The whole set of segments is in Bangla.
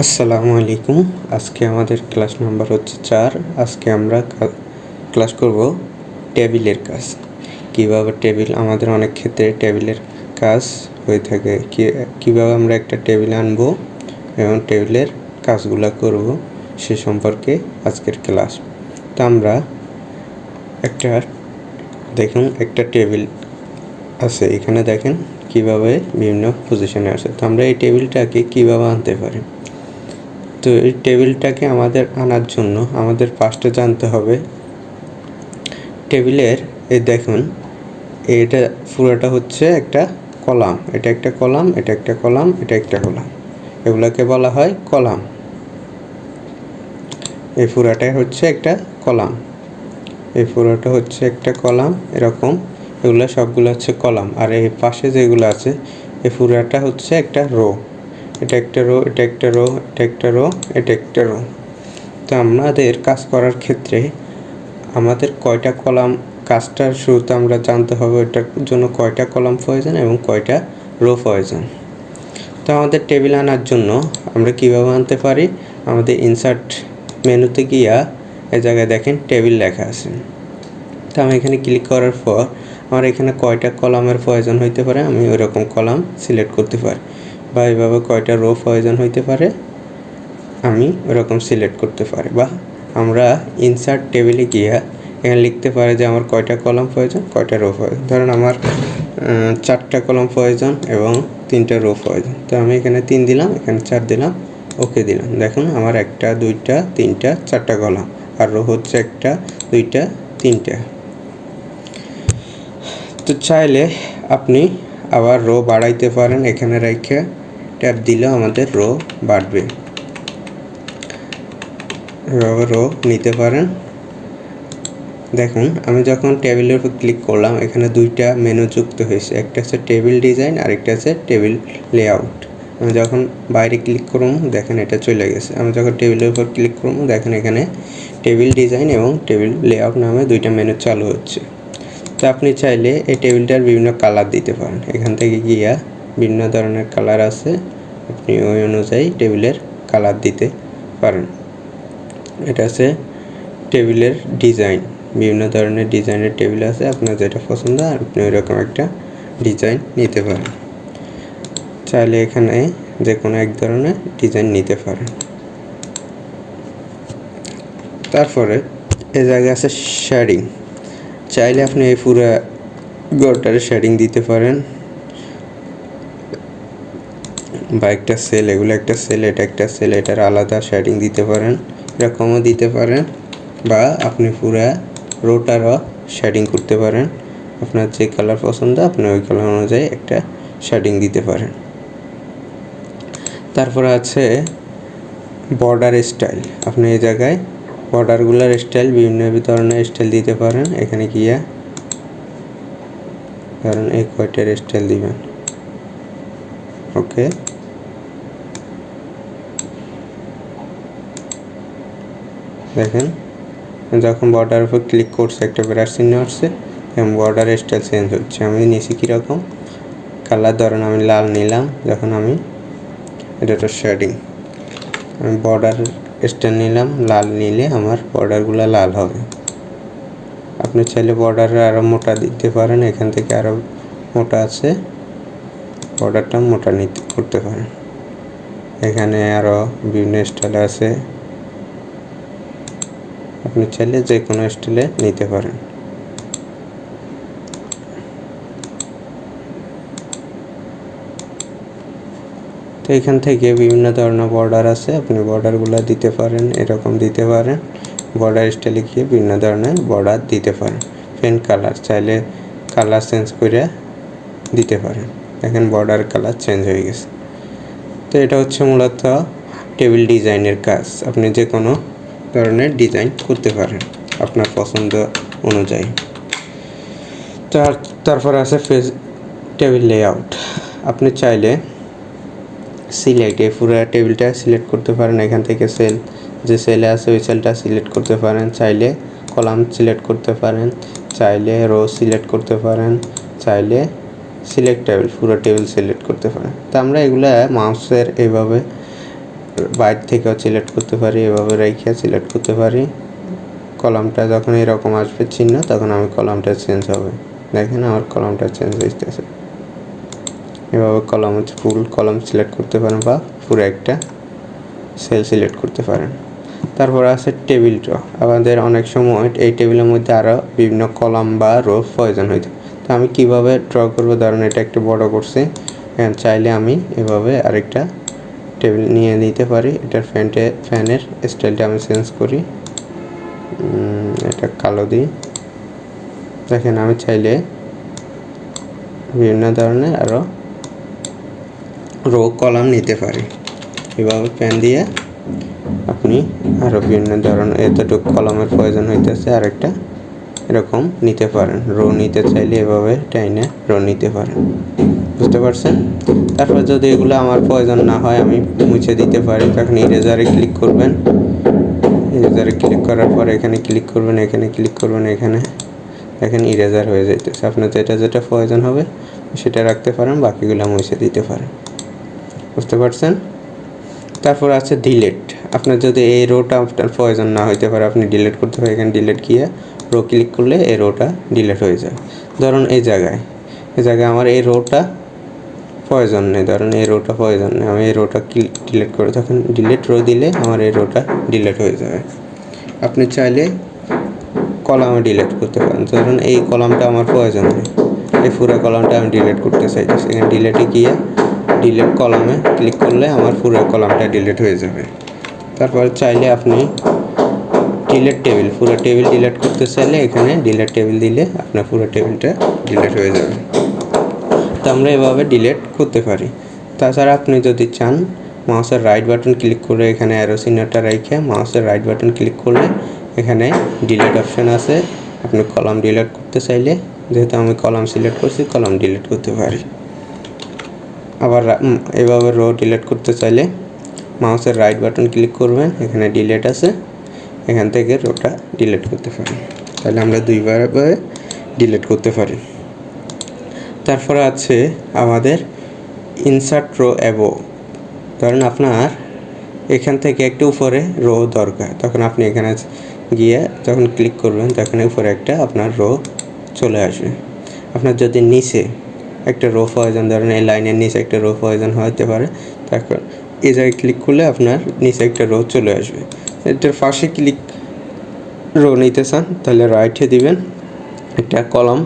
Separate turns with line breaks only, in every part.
আসসালামু আলাইকুম। আজকে আমাদের ক্লাস নাম্বার হচ্ছে 4। আজকে আমরা ক্লাস করব টেবিলের কাজ। কীভাবে টেবিল আমাদের অনেক ক্ষেত্রে টেবিলের কাজ হয়ে থাকে, কীভাবে আমরা একটা টেবিল আনবো এবং টেবিলের কাজগুলো করব সে সম্পর্কে আজকের ক্লাস। তো আমরা একটা টেবিল আছে, এখানে দেখেন কীভাবে বিভিন্ন পজিশনে আছে। তো আমরা এই টেবিলটাকে কীভাবে আনতে পারি। তো এই টেবিলটাকে আমাদের আনার জন্য আমাদের ফার্স্টে জানতে হবে টেবিলের দেখুন এটা পুরোটা হচ্ছে একটা কলাম, এটা একটা কলাম, এটা একটা কলাম, এটা একটা কলাম, এগুলোকে বলা হয় কলাম। এই পুরোটাই হচ্ছে একটা কলাম, এই পুরোটা হচ্ছে একটা কলাম, এরকম এগুলো সবগুলো হচ্ছে কলাম। আর এই পাশে যেগুলো আছে এই পুরোটা হচ্ছে একটা রো, এটা একটা রো, এটা একটা রো, এটা একটা রো, এটা একটা রো। তো আমাদের কাজ করার ক্ষেত্রে আমাদের কয়টা কলাম, কাজটার শুরুতে আমরা জানতে হবে এটার জন্য কয়টা কলাম প্রয়োজন এবং কয়টা রো প্রয়োজন। তো আমাদের টেবিল আনার জন্য আমরা কীভাবে আনতে পারি, আমাদের ইনসার্ট মেনুতে গিয়া এই জায়গায় দেখেন টেবিল লেখা আছে। তো আমি এখানে ক্লিক করার পর আমার এখানে কয়টা কলামের প্রয়োজন হইতে পারে আমি ওইরকম কলাম সিলেক্ট করতে পারি, বা এইভাবে কয়টা রো প্রয়োজন হইতে পারে আমি ওরকম সিলেক্ট করতে পারি। বা আমরা ইনসার্ট টেবিলে গিয়া এখানে লিখতে পারি যে আমার কয়টা কলাম প্রয়োজন, কয়টা রো প্রয়োজন। ধরেন আমার 4টা কলাম প্রয়োজন এবং 3টা রো প্রয়োজন। তো আমি এখানে 3 দিলাম, এখানে 4 দিলাম, ওকে দিলাম। দেখুন আমার 1টা 2টা 3টা 4টা কলাম, আর রো হচ্ছে 1টা 2টা 3টা। তো চাইলে আপনি আবার রো বাড়াইতে পারেন, এখানে রেখে ট্যাপ দিলেও আমাদের রো বাড়বে, এভাবে রো নিতে পারেন। দেখুন আমি যখন টেবিলের উপর ক্লিক করলাম এখানে 2টা মেনু যুক্ত হয়েছে, একটা হচ্ছে টেবিল ডিজাইন আর একটা হচ্ছে টেবিল লেআউট। আমি যখন বাইরে ক্লিক করব দেখেন এটা চলে গেছে। আমি যখন টেবিলের উপর ক্লিক করব দেখেন এখানে টেবিল ডিজাইন এবং টেবিল লেআউট নামে 2টা মেনু চালু হচ্ছে। তো আপনি চাইলে এই টেবিলটার বিভিন্ন কালার দিতে পারেন, এখান থেকে গিয়া বিভিন্ন ধরনের কালার আছে, আপনি ওই অনুযায়ী টেবিলের কালার দিতে পারেন। এটা আছে টেবিলের ডিজাইন, বিভিন্ন ধরনের ডিজাইনের টেবিল আছে, আপনার যেটা পছন্দ আর আপনি ওইরকম একটা ডিজাইন নিতে পারেন। চাইলে এখানে যে কোনো এক ধরনের ডিজাইন নিতে পারেন। তারপরে এই জায়গায় আছে শেডিং, চাইলে আপনি এই পুরো ঘরটারে শেডিং দিতে পারেন, বা একটা সেল, এগুলো একটা সেল, এটা একটা সেল, এটার আলাদা শেডিং দিতে পারেন, এরকমও দিতে পারেন। বা আপনি পুরা রোটারও শেডিং করতে পারেন, আপনার যে কালার পছন্দ আপনি ওই কালার অনুযায়ী একটা শেডিং দিতে পারেন। তারপরে আছে বর্ডার স্টাইল, আপনি এই জায়গায় বর্ডারগুলোর স্টাইল বিভিন্ন ধরনের স্টাইল দিতে পারেন। এখানে গিয়া ধরেন এই কয়টার স্টাইল দিবেন, ওকে। দেখেন যখন বর্ডার উপর ক্লিক করছে একটা ব্রাশ চিহ্ন আসছে এবং বর্ডার স্টাইল চেঞ্জ হচ্ছে। আমি নিচে কীরকম কালার, ধরেন আমি লাল নিলাম, যখন আমি এটা তো শেডিং, আমি বর্ডার স্টাইল নিলাম, লাল নিলে আমার বর্ডারগুলো লাল হবে। আপনি চাইলে বর্ডার আরও মোটা দিতে পারেন, এখান থেকে আরও মোটা আছে, বর্ডারটা মোটা করতে পারেন। এখানে আরও বিভিন্ন স্টাইল আছে, আপনি চাইলে যে কোনো স্টাইলে নিতে পারেন। তো এখান থেকে বিভিন্ন ধরনের বর্ডার আছে, আপনি বর্ডারগুলো দিতে পারেন, এরকম দিতে পারেন। বর্ডার স্টাইলে গিয়ে বিভিন্ন ধরনের বর্ডার দিতে পারেন। পেন কালার চাইলে কালার চেঞ্জ করে দিতে পারেন, দেখেন বর্ডার কালার চেঞ্জ হয়ে গেছে। তো এটা হচ্ছে মূলত টেবিল ডিজাইনের কাজ, আপনি যে কোনো ধরনের ডিজাইন করতে পারেন আপনার পছন্দ অনুযায়ী। তারপর আছে টেবিল লেআউট, আপনি চাইলে সিলেক্ট এই পুরো টেবিলটা সিলেক্ট করতে পারেন, এখান থেকে সেল যে সেলে আছে ওই সেলটা সিলেক্ট করতে পারেন, চাইলে কলাম সিলেক্ট করতে পারেন, চাইলে রো সিলেক্ট করতে পারেন, চাইলে সিলেক্ট টেবিল পুরো টেবিল সিলেক্ট করতে পারেন। তো আমরা এগুলো মাউসের এইভাবে বাইরে থেকেও সিলেক্ট করতে পারি, এভাবে রেখে সিলেক্ট করতে পারি। কলামটা যখন এরকম আসবে চিহ্ন, তখন আমি কলামটা চেঞ্জ হবে। দেখেন আমার কলামটা চেঞ্জ হইতেছে। এভাবে কলাম ফুল কলাম সিলেক্ট করতে পারেন বা পুরো একটা সেল সিলেক্ট করতে পারেন। তারপর আছে টেবিল ড্র। আমাদের অনেক সময় এই টেবিলের মধ্যে আরও বিভিন্ন কলাম বা রো প্রয়োজন হইতে। তো আমি কিভাবে ড্র করবো, ধরুন এটা একটু বড় করছি, চাইলে আমি এভাবে আরেকটা টেবিল নিয়ে নিতে পারি। এটার ফ্যানের স্টাইলটা আমি চেঞ্জ করি, এটা কালো দিই। দেখেন আমি চাইলে বিভিন্ন ধরনের আরও রো কলাম নিতে পারি। এভাবে পেন দিয়ে আপনি আরও বিভিন্ন ধরনের এতটুকু কলামের প্রয়োজন হইতেছে আরেকটা এরকম নিতে পারেন। রো নিতে চাইলে এভাবে টাইনে রো নিতে পারেন, বুঝতে পারছেন? তারপর যদি এগুলো আমার প্রয়োজন না হয় আমি মুছে দিতে পারি। তখন ইরেজারে ক্লিক করবেন, ইরেজারে ক্লিক করার পর এখানে ক্লিক করবেন, এখানে ক্লিক করবেন, এখানে দেখেন ইরেজার হয়ে যাইতেছে। আপনার যেটা প্রয়োজন হবে সেটা রাখতে পারেন, বাকিগুলো মুছে দিতে পারেন, বুঝতে পারছেন? তারপর আছে ডিলেট। আপনার যদি এই রোটা আপনার প্রয়োজন না হইতে পারে, আপনি ডিলেট করতে পারেন। এখানে ডিলেট গিয়ে রো ক্লিক করলে এই রোটা ডিলেট হয়ে যায়। ধরুন এই জায়গায় আমার এই রোটা প্রয়োজন নেই, ধরুন এই রোটা প্রয়োজন নেই, আমি এই রোটা ডিলেট করে তখন ডিলেট রো দিলে আমার এই রোটা ডিলেট হয়ে যাবে। আপনি চাইলে কলামে ডিলেট করতে পারেন। ধরুন এই কলামটা আমার প্রয়োজন নেই, এই পুরো কলামটা আমি ডিলেট করতে চাইতেছি। এখানে ডিলেটে গিয়ে ডিলেট কলামে ক্লিক করলে আমার পুরো কলামটা ডিলেট হয়ে যাবে। তারপর চাইলে আপনি ডিলেট টেবিল, পুরো টেবিল ডিলেট করতে চাইলে এখানে ডিলেট টেবিল দিলে আপনার পুরো টেবিলটা ডিলেট হয়ে যাবে। তো আমরা এভাবে ডিলেট করতে পারি। তাছাড়া আপনি যদি চান মাউসের রাইট বাটন ক্লিক করে এখানে অ্যারো চিহ্নটা রেখে মাউসের রাইট বাটন ক্লিক করলে এখানে ডিলেট অপশান আছে। আপনি কলাম ডিলেট করতে চাইলে, যেহেতু আমি কলাম সিলেক্ট করছি, কলাম ডিলেট করতে পারি। আবার এভাবে রো ডিলেট করতে চাইলে মাউসের রাইট বাটন ক্লিক করবেন, এখানে ডিলেট আছে, এখান থেকে রোটা ডিলেট করতে পারি। তাহলে আমরা দুইবার ডিলেট করতে পারি। তারপরে আছে আমাদের ইনসার্ট রো অ্যাবো। ধরেন আপনার এখান থেকে একটু উপরে রো দরকার, তখন আপনি এখানে গিয়ে যখন ক্লিক করবেন তখন উপরে একটা আপনার রো চলে আসবে। আপনার যদি নিচে একটা রো প্রয়োজন, ধরেন এই লাইনের নিচে একটা রো প্রয়োজন হতে পারে, তারপর এই জায়গায় ক্লিক করলে আপনার নিচে একটা রো চলে আসবে। এটার পাশে ক্লিক রো নিতে চান তাহলে রাইটে দিবেন, একটা কলাম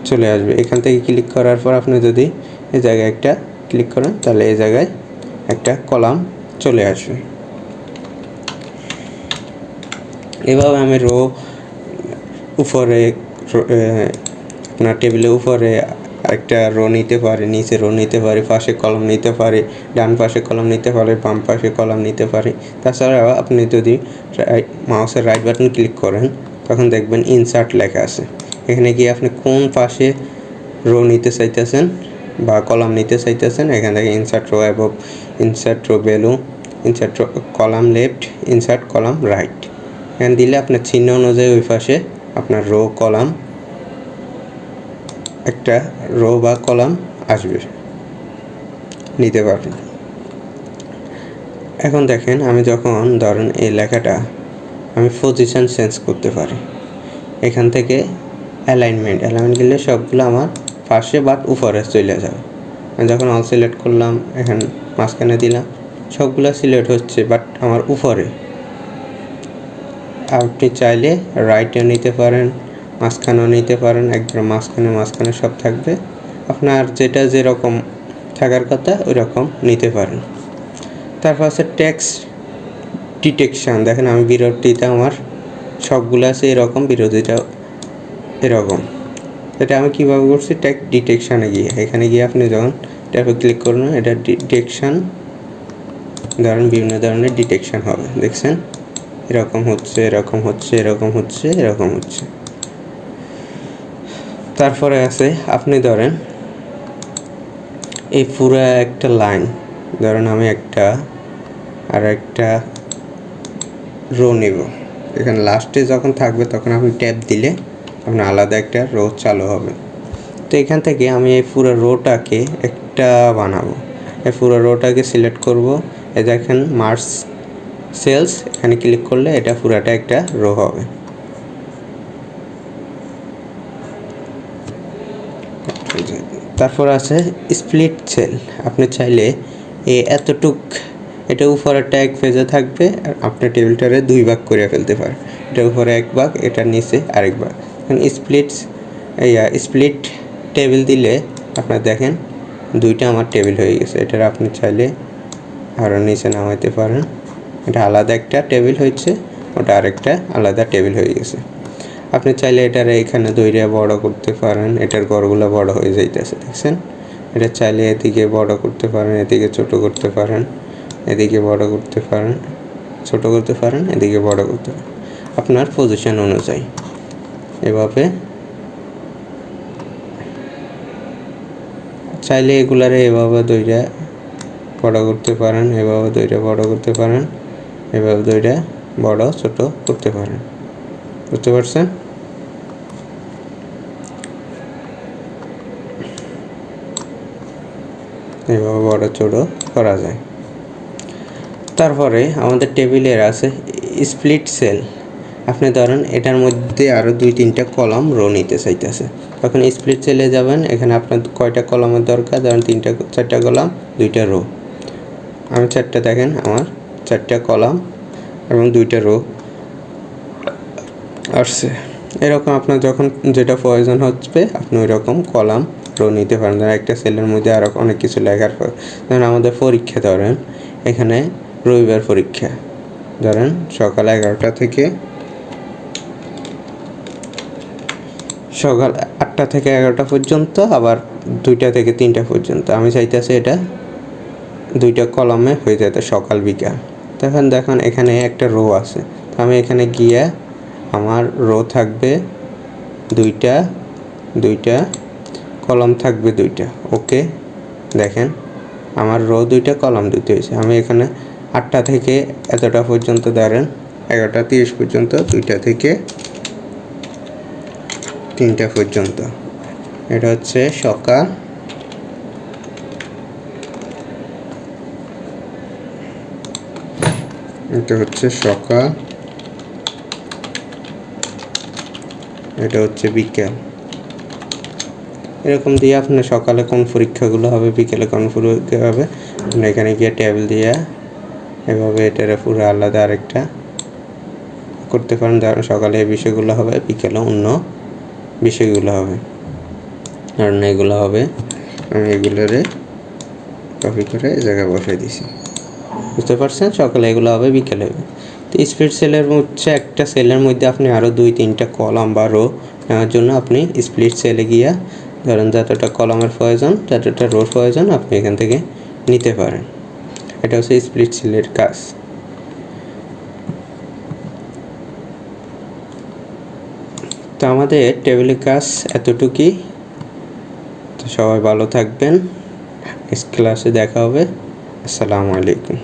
চলে আসবে। এখান থেকে ক্লিক করার পর আপনি যদি এই জায়গায় একটা ক্লিক করেন তাহলে এই জায়গায় একটা কলাম চলে আসবে। এভাবে আমি রো উপরে আপনার টেবিলের উপরে একটা রো নিতে পারি, নিচে রো নিতে পারি, পাশে কলাম নিতে পারি, ডান পাশে কলাম নিতে পারি, বাম পাশে কলাম নিতে পারি। তাছাড়াও আপনি যদি মাউসের রাইট বাটন ক্লিক করেন তখন দেখবেন ইনসার্ট লেখা আছে। এখানে গিয়ে আপনি কোন পাশে রো নিতে চাইতেছেন বা কলাম নিতে চাইতেছেন, এখান থেকে insert row above, insert row below, insert row column left, insert column right, এখানে দিলে আপনার চিহ্ন অনুযায়ী ওই পাশে আপনার রো কলাম একটা রো বা কলাম আসবে, নিতে পারবেন। এখন দেখেন আমি যখন ধরেন এই লেখাটা আমি পজিশন চেঞ্জ করতে পারি, এখান থেকে অ্যালাইনমেন্ট গেলে সবগুলো আমার পাশে বা উপরে চলে যাবে। আমি যখন অল সিলেক্ট করলাম, এখানে মাঝখানে দিলাম, সবগুলো সিলেক্ট হচ্ছে বাট আমার উপরে। আপনি চাইলে রাইটে নিতে পারেন, মাঝখানেও নিতে পারেন, একবার মাঝখানে সব থাকবে। আপনার যেটা যেরকম থাকার কথা ওই রকম নিতে পারেন। তারপর আছে টেক্সট ডিটেকশান। দেখেন আমি বিরতিটা আমার সবগুলো আছে এরকম, বিরতিটা এরকম। এটা আমি কীভাবে করছি, টেক্সট ডিটেকশানে গিয়ে এখানে গিয়ে আপনি যখন এটার ক্লিক করবেন, এটা ডিটেকশান, ধরেন বিভিন্ন ধরনের ডিটেকশান হবে। দেখছেন এরকম হচ্ছে, এরকম হচ্ছে, এরকম হচ্ছে, এরকম হচ্ছে। তারপরে আছে আপনি ধরেন এই পুরো একটা লাইন, ধরেন আমি একটা রো নেব, এখানে লাস্টে যখন থাকবে তখন আপনি ট্যাপ দিলে আপনার আলাদা একটা রো চালু হবে। তো এখান থেকে আমি এই পুরো রোটাকে একটা বানাবো। এই পুরো রোটাকে সিলেক্ট করব। এই দেখেন মার্জ সেলস, এখানে ক্লিক করলে এটা পুরাটা একটা রো হবে। তারপর আছে স্প্লিট সেল। আপনি চাইলে এতটুক এটা উপরেরটা এক পেজে থাকবে, আর আপনার টেবিলটারে 2 ভাগ করে ফেলতে পারেন। এটা উপরে 1 ভাগ, এটার নিচে আরেক ভাগ। এখন স্প্লিট টেবিল দিলে আপনার দেখেন 2টা আমার টেবিল হয়ে গেছে। এটার আপনি চাইলে আরও নিচে নামাইতে পারেন। এটা আলাদা একটা টেবিল হয়েছে, ওটা আরেকটা আলাদা টেবিল হয়ে গেছে। আপনি চাইলে এটার এখানে দইটা বড় করতে পারেন, এটার ঘরগুলো বড় হয়ে যাইতেছে, দেখছেন? এটা চাইলে এদিকে বড় করতে পারেন, এদিকে ছোট করতে পারেন, এদিকে বড় করতে পারেন, ছোট করতে পারেন, এদিকে বড় করতে পারেন, আপনার পজিশন অনুযায়ী। এভাবে চাইলে এগুলারে এভাবে দইটা বড় করতে পারেন, এভাবে দইটা বড় করতে পারেন, এভাবে দইটা বড় ছোট করতে পারেন। বুঝতে পারছেন? এভাবে বড় ছোট করা যায়। তারপরে আমাদের টেবিলের আছে স্প্লিট সেল। আপনি ধরেন এটার মধ্যে আরও 2-3টা কলাম রো নিতে চাইতেছে, তখন স্প্লিট সেলে যাবেন। এখানে আপনার কয়টা কলামের দরকার? ধরেন 4টা কলাম, 2টা রো। আমি 4টা, দেখেন আমার 4টা কলাম এবং 2টা রো আসছে। এরকম আপনার যখন যেটা প্রয়োজন হচ্ছে আপনি ওই রকম কলাম রো নিতে পারেন। ধরেন একটা সেলের মধ্যে আরও অনেক কিছু লেখার পর, ধরেন আমাদের পরীক্ষা, ধরেন এখানে রবিবার পরীক্ষা, ধরেন সকাল 11টা থেকে সকাল 8টা থেকে 11টা পর্যন্ত, আবার 2টা থেকে 3টা পর্যন্ত। আমি চাইতেছি এটা 2টা কলামে হয়ে যেতে, সকাল বিকাল। তখন দেখুন এখানে একটা রো আছে, তো আমি এখানে গিয়ে আমার রো থাকবে 2টা কলাম থাকবে 2টা। ওকে, দেখেন আমার রো 2টা কলাম 2টা হয়েছে। আমি এখানে 8টা থেকে এতটা পর্যন্ত, ধরেন 11:30 পর্যন্ত, 2টা থেকে 3টা পর্যন্ত। এটা হচ্ছে সকাল, এটা হচ্ছে সকাল, এটা হচ্ছে বিকেল। এরকম দিয়ে আপনার সকালে কোন পরীক্ষাগুলো হবে, বিকেলে কোন পরীক্ষা হবে, আপনি এখানে গিয়ে টেবিল দিয়ে এভাবে এটার পুরো আলাদা আরেকটা করতে পারেন। ধরেন সকালে এই বিষয়গুলো হবে, বিকেলে অন্য বিষয়গুলো হবে, আর না এগুলো হবে। আমি এগুলোরে কপি করে এই জায়গায় বসিয়ে দিছি। বুঝতে পারছেন? সকালে এগুলো হবে, বিকেলে হবে। তো স্প্লিট সেলের হচ্ছে একটা সেলের মধ্যে আপনি আরও 2-3টা কলাম বা রো নেওয়ার জন্য আপনি স্প্লিট সেলে গিয়া ধরেন যতটা কলামের প্রয়োজন, যতটা রোর প্রয়োজন, আপনি এখান থেকে নিতে পারেন। এটা হচ্ছে স্প্লিট সেলের কাজ। তো আমাদের টেবিলের কাজ এতটুকুই। তো সবাই ভালো থাকবেন, নেক্সট ক্লাসে দেখা হবে। আসসালামু আলাইকুম।